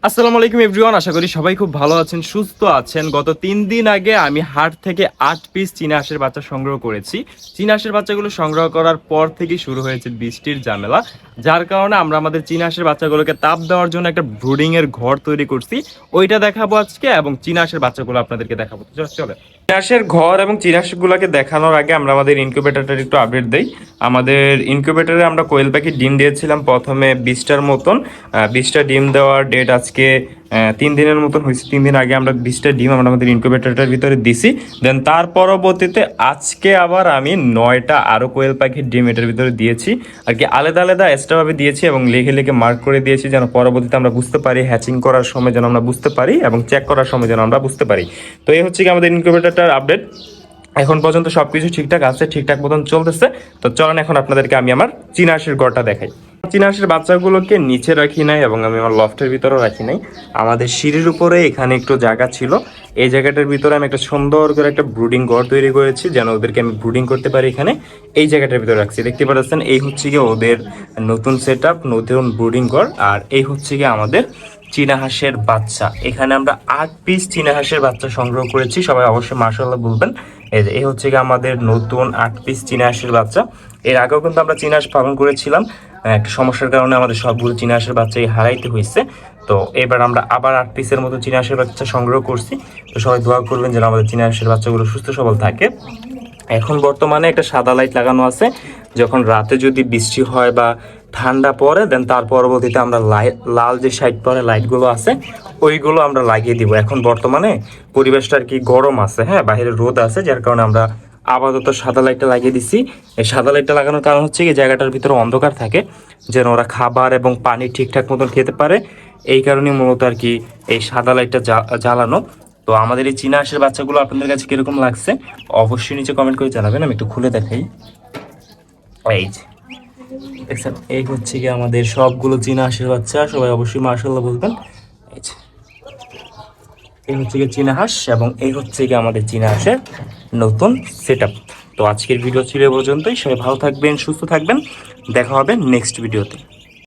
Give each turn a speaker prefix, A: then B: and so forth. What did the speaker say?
A: আসসালামু আলাইকুম এভরিওয়ান, আশা করি সবাই খুব ভালো আছেন, সুস্থ আছেন। গত 3 দিন আগে আমি হাট থেকে 8 পিস চীনা হাঁসের বাচ্চা সংগ্রহ করেছি। চীনা হাঁসের বাচ্চাগুলো সংগ্রহ করার পর থেকেই শুরু হয়েছে বৃষ্টির ঝামেলা, যার কারণে আমরা আমাদের চীনা হাঁসের বাচ্চাগুলোকে তাপ দেওয়ার জন্য একটা ব্রুডিং এর ঘর তৈরি করছি। ওইটা দেখাবো আজকে এবং চীনা হাঁসের বাচ্চাগুলো আপনাদেরকে দেখাবো। চলে চীনা হাঁসের ঘর এবং চীনা হাঁসগুলোকে দেখানোর আগে আমরা আমাদের ইনকিউবেটরটার একটু আপডেট দেই। আমাদের ইনকিউবেটরে আমরা কোয়েল পাখির ডিম দিয়েছিলাম প্রথমে 20টার মতন। 20টা ডিম দেওয়ার ডেট আজকে 3 দিনের মতন হয়েছে। 3 দিন আগে আমরা 20টা ডিম আমরা আমাদের ইনকিউবেটরটার ভিতরে দিছি। দেন তার পরবর্তীতে আজকে আবার আমি 9টা আরও কোয়েল পাখির ডিম এটার ভিতরে দিয়েছি আর কি, আলাদা আলাদা এক্সট্রাভাবে দিয়েছি এবং লিখে লিখে মার্ক করে দিয়েছি যেন পরবর্তীতে আমরা বুঝতে পারি, হ্যাচিং করার সময় যেন আমরা বুঝতে পারি এবং চেক করার সময় যেন আমরা বুঝতে পারি। তো এই হচ্ছে কি আমাদের ইনকিউবেটরটার আপডেট। এখন পর্যন্ত সবকিছু ঠিকঠাক আছে, ঠিকঠাক মতন চলতেছে। তো চলেন এখন আপনাদেরকে আমি আমার চীনা হাঁসের ঘরটা দেখাই। চীনা হাঁসের বাচ্চাগুলোকে নিচে রাখি নাই এবং আমি আমার লফটের ভিতরেও রাখি নাই। আমাদের সিঁড়ির উপরে এখানে একটু জায়গা ছিল, এই জায়গাটার ভিতরে আমি একটা সুন্দর করে একটা ব্রুডিং ঘর তৈরি করেছি যেন ওদেরকে আমি ব্রুডিং করতে পারি। এখানে এই জায়গাটার ভিতরে রাখছি, দেখতে পাচ্ছেন। এই হচ্ছে গিয়ে ওদের নতুন সেট আপ, নতুন ব্রুডিং ঘর। আর এই হচ্ছে গিয়ে আমাদের চীনা হাঁসের বাচ্চা। এখানে আমরা 8 পিস চীনা হাঁসের বাচ্চা সংগ্রহ করেছি, সবাই অবশ্যই মাশাআল্লাহ বলবেন। এই হচ্ছে গিয়ে আমাদের নতুন 8 পিস চীনা হাঁসের বাচ্চা। এর আগেও কিন্তু আমরা চীনা হাঁস পালন করেছিলাম, একটা সমস্যার কারণে আমাদের সবগুলো চীনা হাঁসের বাচ্চাই হারাইতে হয়েছে। তো এবার আমরা আবার 8 পিসের মতো চীনা হাঁসের বাচ্চা সংগ্রহ করছি। তো সবাই দোয়া করবেন যেন আমাদের চীনা হাঁসের বাচ্চাগুলো সুস্থ সবল থাকে। এখন বর্তমানে একটা সাদা লাইট লাগানো আছে, যখন রাতে যদি বৃষ্টি হয় বা ঠান্ডা পড়ে দেন তার পরবর্তীতে আমরা লাল যে সাইড পরে লাইটগুলো আছে ওইগুলো আমরা লাগিয়ে দিব। এখন বর্তমানে পরিবেশটা আর কি গরম আছে, হ্যাঁ, বাইরে রোদ আছে, যার কারণে আমরা আপাতত সাদা লাইটটা লাগিয়ে দিছি। এই সাদা লাইটটা লাগানোর কারণ হচ্ছে এই জায়গাটার ভিতরে অন্ধকার থাকে যেন ওরা খাবার এবং পানি ঠিকঠাক মতন খেতে পারে। এই কারণে মূলত আর কি এই সাদা লাইটটা জ্বালানো। তো আমাদের এই চীনা হাঁসের বাচ্চাগুলো আপনাদের কাছে কিরকম লাগছে অবশ্যই নিচে কমেন্ট করে জানাবেন। আমি একটু খুলে দেখাই। এই যে দেখছেন, এই হচ্ছে কি আমাদের সবগুলো চীনা হাঁসের বাচ্চা, সবাই অবশ্যই মাশাআল্লাহ বলবেন। এই যে এই হচ্ছে কি চীনা হাঁস এবং এই হচ্ছে কি আমাদের চীনা হাঁসের নতুন সেট আপ। তো আজকের ভিডিও ছিল এ পর্যন্তই। সবাই ভালো থাকবেন, সুস্থ থাকবেন, দেখা হবে নেক্সট ভিডিওতে।